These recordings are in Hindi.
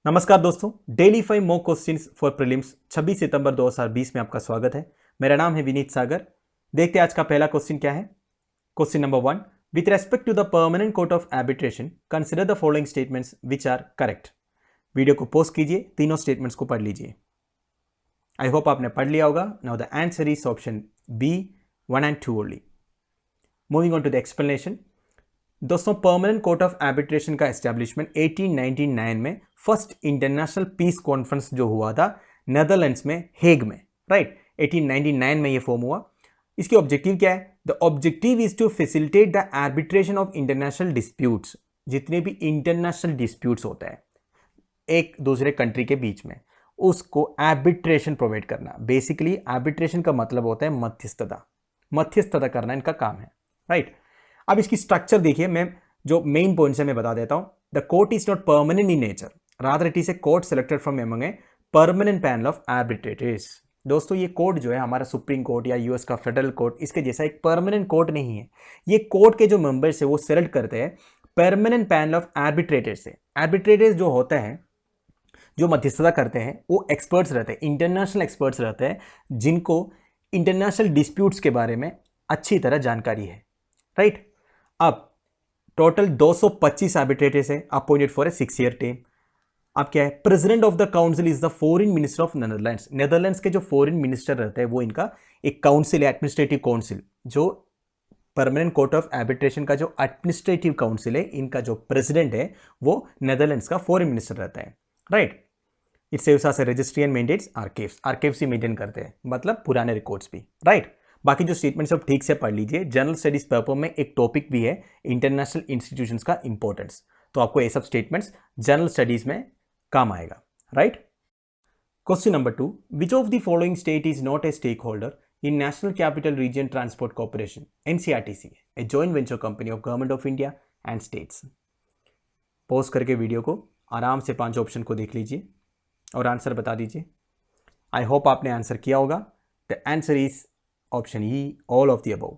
नमस्कार दोस्तों, daily 5 mock questions for prelims 26 सितंबर 2020 में आपका स्वागत है। मेरा नाम है विनीत सागर। देखते हैं आज का पहला क्वेश्चन क्या है। Question number 1, with respect to the permanent court of arbitration consider the following statements which are correct. Video को पॉज कीजिए, तीनों स्टेटमेंट्स को पढ़ लीजिए। आई होप आपने पढ़ लिया होगा। Now the answer is option B 1 and 2 only. Moving on to the explanation. दोस्तों, परमानेंट कोर्ट ऑफ आर्बिट्रेशन का एस्टेब्लिशमेंट 1899 में फर्स्ट इंटरनेशनल पीस कॉन्फ्रेंस जो हुआ था नेदरलैंड्स में, हेग में, राइट। 1899 में ये फॉर्म हुआ। इसकी ऑब्जेक्टिव क्या है? The objective is to facilitate the arbitration of international disputes. जितने भी इंटरनेशनल डिस्प्यूट्स होते हैं एक दूसरे कंट्री के बीच में, उसको आर्बिट्रेशन प्रोवाइड करना। बेसिकली आर्बिट्रेशन का मतलब होता है मध्यस्थता। मध्यस्थता करना इनका काम है, राइट। अब इसकी स्ट्रक्चर देखिए, मैं जो मेन पॉइंट्स है मैं बता देता हूं। The court is not permanent in nature, rather it is a court selected from among a permanent panel of arbitrators. दोस्तों, ये कोर्ट जो है हमारा सुप्रीम कोर्ट या यूएस का फेडरल कोर्ट, इसके जैसा एक परमानेंट कोर्ट नहीं है। ये कोर्ट के जो मेंबर्स है वो सेलेक्ट करते हैं परमानेंट पैनल ऑफ आर्बिट्रेटर्स से। आर्बिट्रेटर्स जो होते हैं, जो मध्यस्थता करते हैं, वो एक्सपर्ट्स रहते हैं, इंटरनेशनल एक्सपर्ट्स रहते हैं, जिनको इंटरनेशनल डिस्प्यूट्स के बारे में अच्छी तरह जानकारी है, राइट। अब टोटल 225 आर्बिट्रेटर्स है appointed for a 6-year term. अब क्या है? President of the council is the foreign minister of Netherlands. Netherlands के जो फॉरेन मिनिस्टर रहते हैं वो इनका एक काउंसिल है, एडमिनिस्ट्रेटिव काउंसिल। जो परमानेंट कोर्ट ऑफ आर्बिट्रेशन का जो एडमिनिस्ट्रेटिव काउंसिल है, इनका जो प्रेसिडेंट है वो नेदरलैंड्स का फॉरेन मिनिस्टर रहता है, right. It saves us a registry and maintains archives. Archives ही मेंटेन करते हैं, मतलब पुराने रिकॉर्ड्स भी, राइट। बाकी जो स्टेटमेंट सब ठीक से पढ़ लीजिए। जनरल स्टडीज पेपर में एक टॉपिक भी है इंटरनेशनल इंस्टीट्यूशंस का इंपॉर्टेंस, तो आपको ये सब स्टेटमेंट्स जनरल स्टडीज में काम आएगा, right. Question number 2, which of the following state is not a stakeholder in national capital region transport corporation NCRTC, a joint venture company of government of India and states. Pause करके वीडियो को आराम से 5 ऑप्शन को देख लीजिए और आंसर बता दीजिए। आई होप आपने आंसर किया होगा। The answer is option E, all of the above.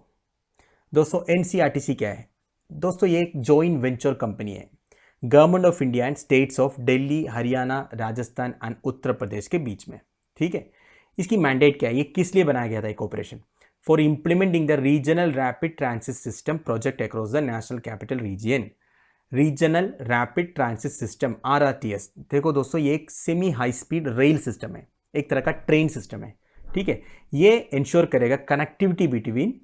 दोस्तों, NCRTC क्या है? दोस्तों, ये एक जॉइंट वेंचर कंपनी है government of India and states of Delhi, Haryana, Rajasthan and Uttar Pradesh के बीच में, ठीक है। इसकी मैंडेट क्या है? ये किस लिए बनाया गया था? एक operation for implementing the regional rapid transit system project across the national capital reason. Regional rapid transit system RRTS। देखो दोस्तों, ये एक semi high speed rail system है, एक तरह का ट्रेन सिस्टम है, ठीक है। ये इंश्योर करेगा connectivity between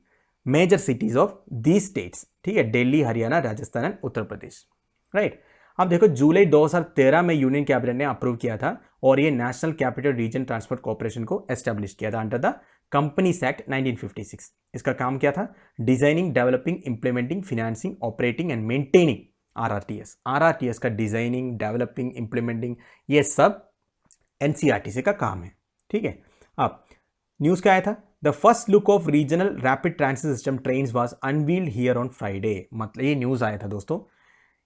major cities of the states, ठीक है, दिल्ली, हरियाणा, राजस्थान एंड उत्तर प्रदेश, राइट। अब देखो, जुलाई 2013 में यूनियन कैबिनेट ने अप्रूव किया था और ये national capital region transport corporation को एस्टेब्लिश किया था अंडर द कंपनीज एक्ट 1956। इसका काम क्या था? Designing, developing, implementing, financing, operating and maintaining RRTS। RRTS का डिजाइनिंग, डेवलपिंग, इंप्लीमेंटिंग, ये सब NCRTC का काम है, ठीक है। अब न्यूज क्या आया था? The first look of regional rapid transit system trains was unveiled here on Friday. मतलब ये न्यूज आया था दोस्तों,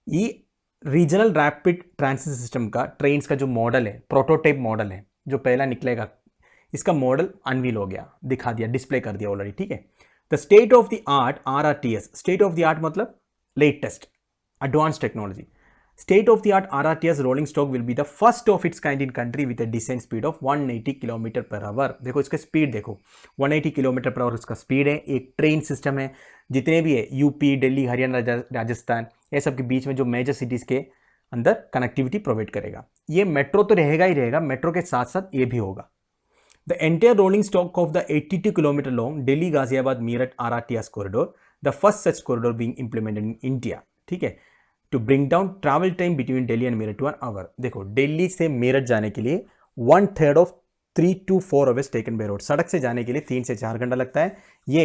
ये रीजनल रैपिड ट्रांसिट सिस्टम का ट्रेन्स का जो मॉडल है, प्रोटोटाइप मॉडल है, जो पहला निकलेगा, इसका मॉडल अनवील हो गया, दिखा दिया, डिस्प्ले कर दिया ऑलरेडी, ठीक है। The state of the art RRTS, state of the art मतलब latest advance technology. State of the art RRTS rolling stock will be the first of its kind in country with a descent speed of 180 km/h। देखो इसका स्पीड देखो, 180 km/h इसका स्पीड है। एक ट्रेन सिस्टम है, जितने भी है यूपी, दिल्ली, हरियाणा, राजस्थान, ये सब के बीच में जो मेजर सिटीज के अंदर कनेक्टिविटी प्रोवाइड करेगा। ये मेट्रो तो रहेगा ही रहेगा, मेट्रो के साथ साथ ये भी होगा। The entire rolling stock of the 82 kilometre long Delhi Ghaziabad Meerut RRTS corridor, the first such corridor being implemented in India, ठीक है, to bring down travel time between Delhi and Meerut to 1 hour। देखो, दिल्ली से मेरठ जाने के लिए 1/3 of 3 to 4 hours taken by road. सड़क से जाने के लिए 3 से 4 घंटा लगता है, ये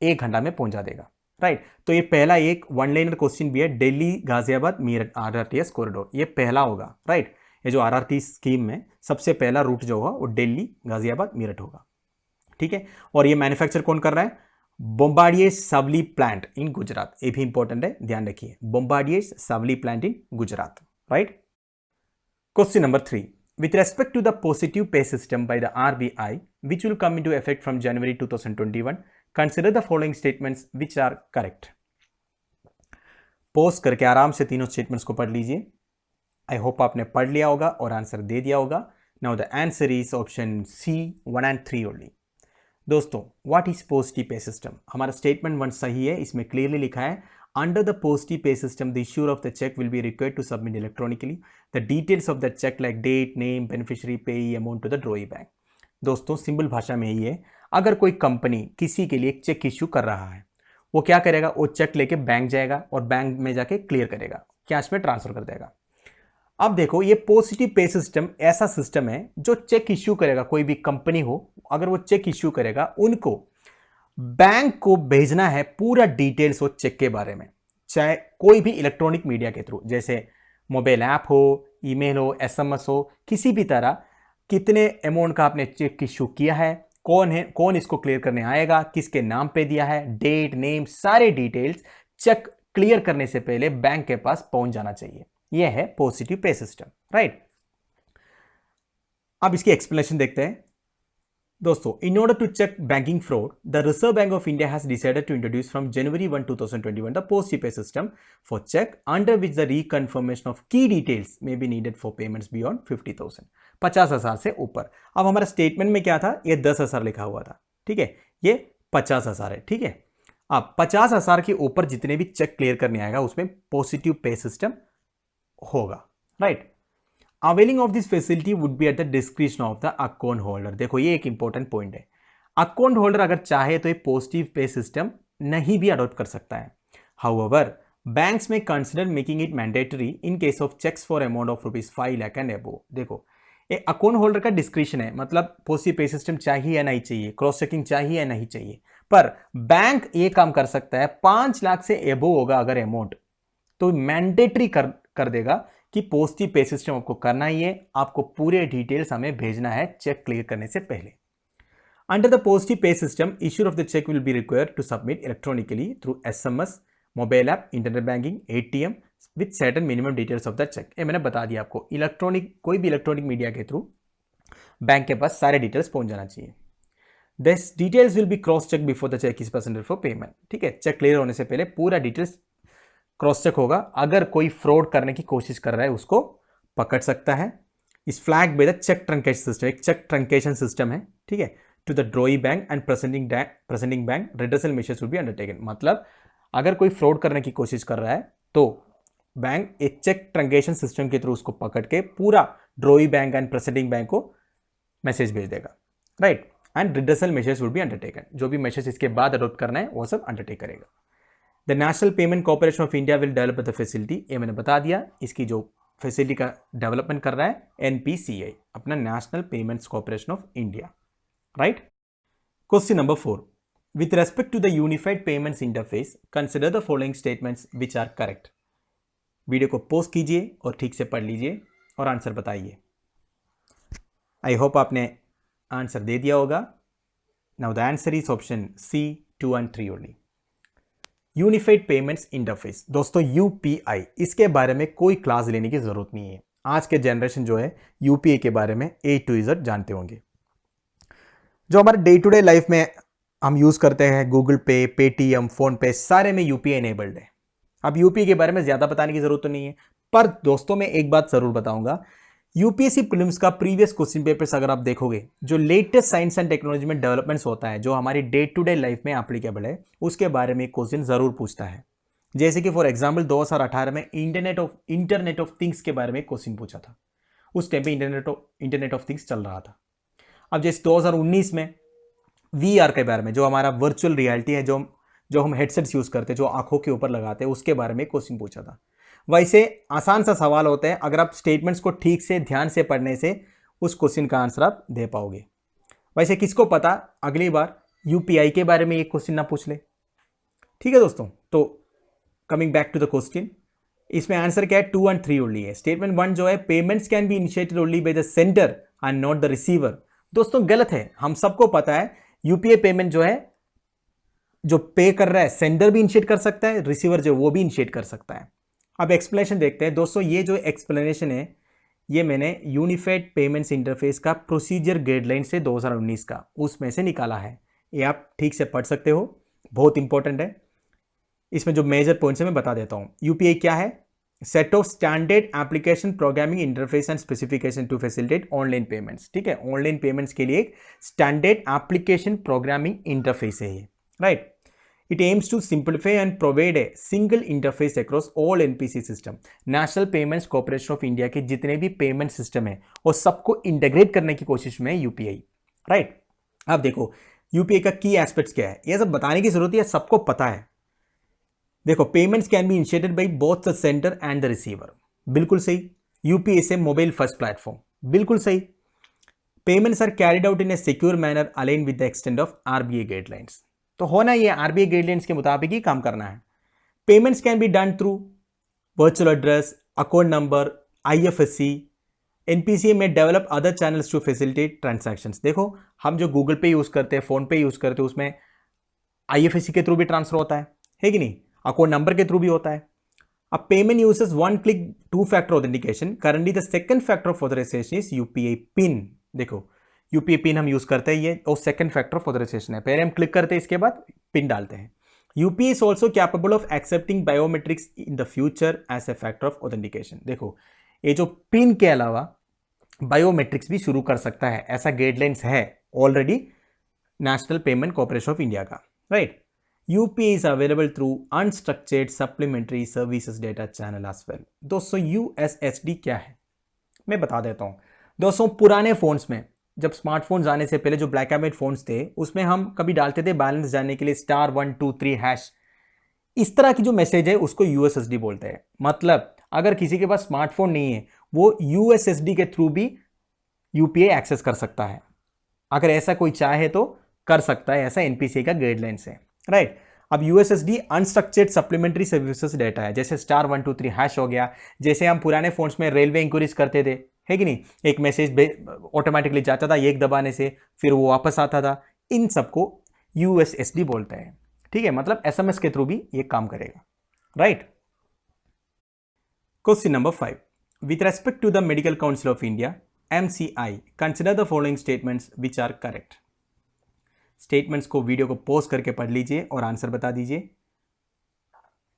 1 घंटा में पहुंचा देगा, राइट। तो ये पहला एक 1-liner क्वेश्चन भी है, दिल्ली गाजियाबाद मीरठ RRTS कॉरिडोर, ये पहला होगा, राइट। ये जो RRT स्कीम में सबसे पहला रूट जो होगा वो दिल्ली गाजियाबाद मेरठ होगा, ठीक है। और ये मैन्युफैक्चर कौन कर रहा है? Bombardier's Savli plant in Gujarat. ये भी इंपॉर्टेंट है, ध्यान रखिए, Bombardier's Savli plant in Gujarat, right. Question number 3, with respect to the positive pay system by the RBI which will come into effect from January 2021, consider the following statements which are correct. Pause करके आराम से तीनों स्टेटमेंट्स को पढ़ लीजिए। आई होप आपने पढ़ लिया होगा और आंसर दे दिया होगा। Now the answer is option C 1 and 3 only. दोस्तों, what is positive pay system? हमारा स्टेटमेंट 1 सही है, इसमें क्लियरली लिखा है under the positive pay system the issuer of the cheque will be required to submit electronically the details of the cheque like date, name, beneficiary, payee, amount to the drawee bank. दोस्तों, सिंपल भाषा में यही है, अगर कोई कंपनी किसी के लिए एक चेक इश्यू कर रहा है, वो क्या करेगा, वो चेक लेके बैंक जाएगा और बैंक में जाके क्लियर करेगा, कैश में ट्रांसफर कर देगा। अब देखो, ये पॉजिटिव पे सिस्टम ऐसा सिस्टम है जो चेक इश्यू करेगा, कोई भी कंपनी हो अगर वो चेक इश्यू करेगा, उनको बैंक को भेजना है पूरा डिटेल्स हो चेक के बारे में, चाहे कोई भी इलेक्ट्रॉनिक मीडिया के थ्रू, जैसे मोबाइल ऐप हो, ईमेल हो, एसएमएस हो, किसी भी तरह कितने अमाउंट का आपने चेक इश्यू किया है, कौन इसको क्लियर करने आएगा, किसके नाम पे दिया है, डेट, नेम, सारे डिटेल्स चेक क्लियर करने से पहले बैंक के पास पहुंच जाना चाहिए। यह है पॉजिटिव पे सिस्टम, राइट। अब इसकी एक्सप्लेनेशन देखते हैं। दोस्तों, in order to check banking fraud, the Reserve Bank of India has decided to introduce from January 1, 2021 the positive pay system for check under which the reconfirmation of key details may be needed for payments beyond 50,000, 50,000 से ऊपर। अब हमारा स्टेटमेंट में क्या था, ये 10,000 लिखा हुआ था, ठीक है, ये 50,000 है, ठीक है। अब 50,000 के ऊपर जितने भी चेक क्लियर करने आएगा उसमें पॉजिटिव पे सिस्टम होगा, right. Availing of this facility would be at the description of the account holder. देखो, ये एक इंपॉर्टेंट पॉइंट है, अकाउंट होल्डर अगर चाहे तो ये पॉजिटिव पे सिस्टम नहीं भी अडॉप्ट कर सकता है। However, banks may consider making it mandatory in case of cheques for amount of ₹5 lakh and above. देखो, ये अकाउंट होल्डर का डिस्क्रिप्शन है, मतलब पॉजिटिव पे सिस्टम चाहिए या नहीं चाहिए, क्रॉस चेकिंग चाहिए या नहीं चाहिए, पर बैंक ये काम कर सकता है 5 लाख से अबव होगा अगर अमाउंट, तो मैंडेटरी कर देगा कि पॉजिटिव पे सिस्टम आपको करना ही है, आपको पूरे डिटेल्स हमें भेजना है चेक क्लियर करने से पहले। Under the positive pay system, issuer of the cheque will be required to submit electronically through SMS, mobile app, internet banking, ATM with certain minimum details of the cheque. ये मैंने बता दिया आपको, कोई भी इलेक्ट्रॉनिक मीडिया के थ्रू बैंक के पास सारे डिटेल्स पहुंच जाना चाहिए। This details will be cross check before the cheque is presented for payment, ठीक है। चेक क्लियर होने से पहले पूरा डिटेल्स क्रॉस चेक होगा, अगर कोई फ्रॉड करने की कोशिश कर रहा है उसको पकड़ सकता है। Is flag by the cheque truncation system, एक चेक ट्रंकेशन सिस्टम है, ठीक है, to the drawee bank and presenting bank redressal measures will be undertaken. मतलब अगर कोई फ्रॉड करने की कोशिश कर रहा है तो बैंक एक चेक ट्रंकेशन सिस्टम के थ्रू उसको पकड़ के पूरा ड्रॉई बैंक एंड प्रेजेंटिंग बैंक को मैसेज भेज देगा, right. And redressal measures will be undertaken, जो भी मेजर्स इसके बाद अडॉप्ट करना है वो सब अंडरटेक करेगा। The national payment corporation of India will develop the facility, ये मैंने बता दिया, इसकी जो फैसिलिटी का डेवलपमेंट कर रहा है एनपीसीआई, अपना national payments corporation of India, right. Question number 4, with respect to the unified payments interface consider the following statements which are correct. Video को पॉज कीजिए और ठीक से पढ़ लीजिए और आंसर बताइए। आई होप आपने आंसर दे दिया होगा। Now the answer is option C 2 and 3 only. Unified payments interface, दोस्तों यूपीआई, इसके बारे में कोई क्लास लेने की जरूरत नहीं है। आज के जनरेशन जो है यूपीआई के बारे में A to Z जानते होंगे। जो हमारे डे टू डे लाइफ में हम यूज करते हैं, गूगल पे, पेटीएम, फोन पे, सारे में यूपीआई इनेबल्ड है। अब यूपीआई के बारे में ज्यादा बताने की जरूरत तो नहीं है, पर दोस्तों मैं एक बात जरूर बताऊंगा, यूपीएससी प्रीलिम्स का प्रीवियस क्वेश्चन पेपर्स अगर आप देखोगे, जो लेटेस्ट साइंस एंड टेक्नोलॉजी में डेवलपमेंट्स होता है, जो हमारी डे टू डे लाइफ में एप्लीकेबल है, उसके बारे में क्वेश्चन जरूर पूछता है। जैसे कि फॉर एग्जांपल 2018 में इंटरनेट ऑफ थिंग्स के बारे में क्वेश्चन पूछा था, उस टाइम पे इंटरनेट ऑफ थिंग्स चल रहा था। अब जैसे 2019 में वीआर के बारे में, जो हमारा वर्चुअल रियलिटी है, जो हम हेडसेट्स यूज करते हैं, जो आंखों के ऊपर लगाते हैं, उसके बारे में क्वेश्चन पूछा था। वैसे आसान सा सवाल होता है, अगर आप स्टेटमेंट्स को ठीक से ध्यान से पढ़ने से उस क्वेश्चन का आंसर आप दे पाओगे। वैसे किसको पता अगली बार यूपीआई के बारे में एक क्वेश्चन ना पूछ ले, ठीक है दोस्तों। तो coming back to the question, इसमें आंसर क्या है, 2 and 3 ओनली है। स्टेटमेंट 1 जो है, payments can be initiated only by the sender and not the receiver, दोस्तों गलत है। हम सबको पता है यूपीआई पेमेंट जो है, जो पे कर रहा है सेंडर भी इनिशिएट कर सकता है, रिसीवर जो वो भी इनिशिएट कर सकता है। अब एक्सप्लेनेशन देखते हैं दोस्तों। ये जो एक्सप्लेनेशन है, ये मैंने यूनिफाइड पेमेंट्स इंटरफेस का प्रोसीजर गाइडलाइन से 2019 का, उसमें से निकाला है। ये आप ठीक से पढ़ सकते हो, बहुत इंपॉर्टेंट है। इसमें जो मेजर पॉइंट्स है मैं बता देता हूँ। यूपीआई क्या है? Set of standard application programming interface and specification to facilitate online payments. ठीक है, ऑनलाइन पेमेंट्स के लिए एक स्टैंडर्ड एप्लीकेशन प्रोग्रामिंग इंटरफेस है ये, right. It aims to simplify and provide a single interface across all NPC system. National payments corporation of India के जितने भी पेमेंट सिस्टम है वो सबको इंटीग्रेट करने की कोशिश में यूपीआई, राइट। अब देखो यूपीआई का की एस्पेक्ट्स क्या है, ये सब बताने की जरूरत है, सबको पता है। देखो, payments can be initiated by both the sender and the receiver, बिल्कुल सही। यूपीआई से मोबाइल फर्स्ट प्लेटफॉर्म, बिल्कुल सही। Payments are carried out in a secure manner align with the extent of RBI guidelines. तो होना ये आरबीआई गाइडलाइंस के मुताबिक ही काम करना है। Payments can be done through virtual address, account number, IFSC. NPCA में develop other channels to facilitate transactions. देखो, हम जो गूगल पे यूज करते हैं, फोन पे यूज करते हैं, उसमें आईएफएससी के थ्रू भी ट्रांसफर होता है कि नहीं, अकाउंट नंबर के थ्रू भी होता है। अब payment uses one click two factor authentication. Currently the second factor of authorization is UPI PIN. देखो, यूपीआई पिन हम यूज करते हैं, ये और सेकंड फैक्टर ऑफ ऑथराइजेशन है। पहले हम क्लिक करते हैं, इसके बाद पिन डालते हैं। UPI is also capable of accepting biometrics in the future as a factor of authentication. देखो, ये जो पिन के अलावा बायोमेट्रिक्स भी शुरू कर सकता है, ऐसा गाइडलाइंस है already national payment corporation of India का, right. UPI is available through unstructured supplementary services data channel as well. दोस्तों, यूएसएसडी क्या है मैं बता देता हूं। दोस्तों, पुराने फोन्स में, जब स्मार्टफोन्स आने से पहले जो ब्लैक एंड व्हाइट फोन्स थे, उसमें हम कभी डालते थे बैलेंस जानने के लिए *123#। इस तरह की जो मैसेज है उसको यूएसएसडी बोलते हैं। मतलब अगर किसी के पास स्मार्टफोन नहीं है, वो यूएसएसडी के थ्रू भी यूपीआई एक्सेस कर सकता है। अगर ऐसा कोई चाहे तो कर सकता है, ऐसा एनपीसीआई का गाइडलाइंस है, राइट। अब USSD unstructured supplementary services data है, जैसे *123# हो गया। जैसे हम पुराने फोन्स में रेलवे इंक्वायरीज करते थे, है कि नहीं, एक मैसेज ऑटोमेटिकली जाता था एक दबाने से, फिर वो वापस आता था। इन सबको यूएसएसडी बोलते हैं, ठीक है। मतलब एसएमएस के थ्रू भी ये काम करेगा, right. Question number 5, with respect to the medical council of India MCI consider the following statements which are correct. Statements को वीडियो को पॉज करके पढ़ लीजिए और आंसर बता दीजिए।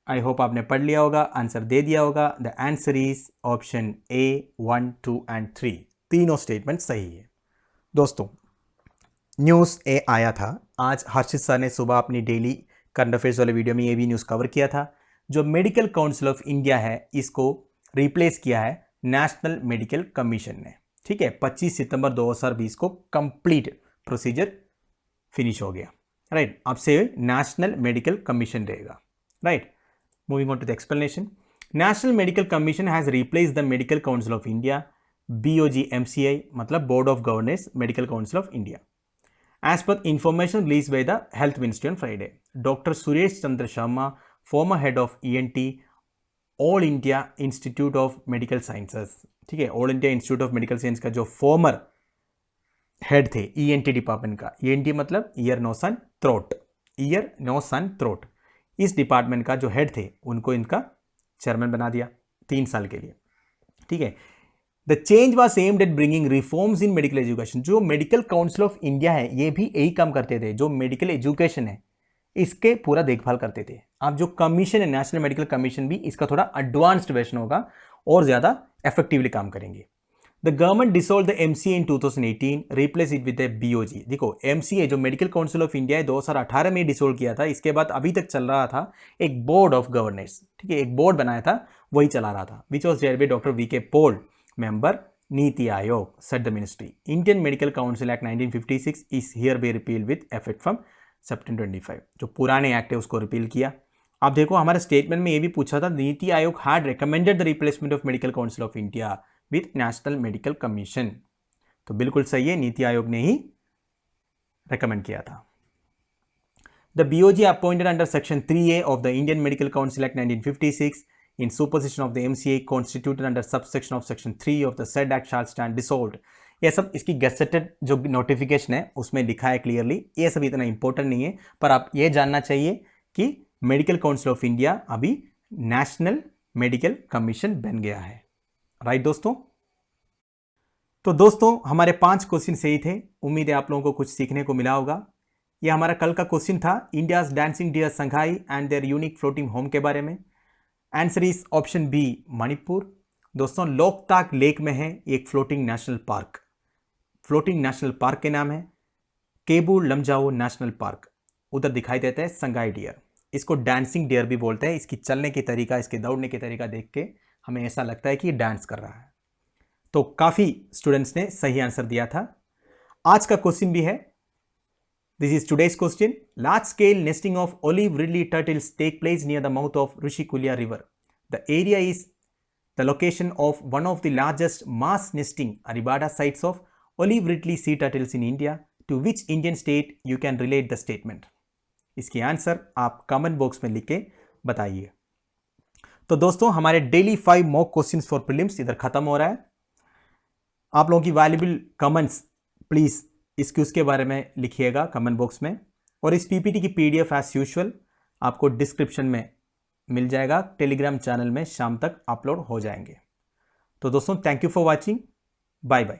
आई होप आपने पढ़ लिया होगा, आंसर दे दिया होगा। The answer is option A 1, 2 and 3। तीनों स्टेटमेंट सही है। दोस्तों, न्यूज़ ए आया था आज, हर्षित सर ने सुबह अपनी डेली करंट अफेयर्स वाले वीडियो में ये भी न्यूज़ कवर किया था। जो मेडिकल काउंसिल ऑफ इंडिया है, इसको रिप्लेस किया है नेशनल मेडिकल कमीशन ने, ठीक है। 25 सितंबर 2020 को कंप्लीट प्रोसीजर फिनिश हो गया, राइट। अब से नेशनल मेडिकल कमीशन रहेगा, right. Moving on to the explanation, national medical commission has replace the medical council of India, BOGMCI, मतलब board of governors medical council of India. As per information release by the health ministry on Friday, doctor Suresh Chandra Sharma, former head of ENT, all India institute of medical sciences, ठीक है। All India institute of medical science का जो फॉर्मर हेड थे ENT डिपार्टमेंट का, ENT मतलब ear nose and throat, ear nose and throat, इस डिपार्टमेंट का जो हेड थे उनको इनका चेयरमैन बना दिया 3 साल के लिए, ठीक है। The change was aimed at bringing reforms in medical education. जो मेडिकल काउंसिल ऑफ इंडिया है, ये भी यही काम करते थे, जो मेडिकल एजुकेशन है इसके पूरा देखभाल करते थे। अब जो कमीशन है, नेशनल मेडिकल कमीशन, भी इसका थोड़ा एडवांस्ड वर्जन होगा और ज़्यादा इफेक्टिवली काम करेंगे। The government dissolve the MCA in 2018, replace it with A BOG। देखो, MCA जो मेडिकल काउंसिल ऑफ इंडिया है 2018 में डिसॉल्व किया था, इसके बाद अभी तक चल रहा था एक बोर्ड ऑफ गवर्नर्स, ठीक है। एक बोर्ड बनाया था, वही चला रहा था, which was chaired by doctor VK Paul, member Niti Aayog, said the ministry. Indian medical council act 1956 is hereby repeal with effect from September 25। जो पुराने एक्ट है उसको रिपील किया। अब देखो, हमारे स्टेटमेंट में ये भी पूछा था, NITI Aayog had recommended the replacement of medical council of India with national medical commission. तो बिल्कुल सही है, नीति आयोग ने ही रिकमेंड किया था। The BOG appointed under section 3A of the Indian medical council act 1956 in supervision of the MCA constituted under subsection of section 3 of the said act shall stand dissolved। ये सब इसकी गेसेटेड जो नोटिफिकेशन है उसमें लिखा है क्लियरली। ये सब इतना इंपॉर्टेंट नहीं है, पर आप ये जानना चाहिए कि मेडिकल काउंसिल ऑफ इंडिया अभी नेशनल मेडिकल कमीशन बन गया है, राइट दोस्तों। तो दोस्तों, हमारे 5 क्वेश्चन सही थे। उम्मीद है आप लोगों को कुछ सीखने को मिला होगा। यह हमारा कल का क्वेश्चन था India's dancing deer Sangai and their unique floating home के बारे में। Answer is option B Manipur. दोस्तों लोकताक लेक में है एक floating national park. Floating national park के नाम है केबू लमजाओ नेशनल पार्क। उधर दिखाई देता है संगाई डियर। इसको डांसिंग डियर भी बोलते हैं। इसकी चलने की तरीका, इसके दौड़ने की तरीका देख के हमें ऐसा लगता है कि ये डांस कर रहा है। तो काफी स्टूडेंट्स ने सही आंसर दिया था। आज का क्वेश्चन भी है, this is today's question. Large scale nesting of olive ridley turtles take place near the mouth of Rushikulya river. The area is the location of one of the largest mass nesting arribada sites of olive ridley sea turtles in India. To which Indian state you can relate the statement. इसकी आंसर आप कमेंट बॉक्स में लिख के बताइए। तो दोस्तों हमारे daily 5 mock questions for prelims इधर खत्म हो रहा है। आप लोगों की वैल्यूबल कमेंट्स प्लीज इस क्विज के बारे में लिखिएगा कमेंट बॉक्स में। और इस पीपीटी की पीडीएफ एज यूजुअल आपको डिस्क्रिप्शन में मिल जाएगा। टेलीग्राम चैनल में शाम तक अपलोड हो जाएंगे। तो दोस्तों thank you for watching. Bye bye.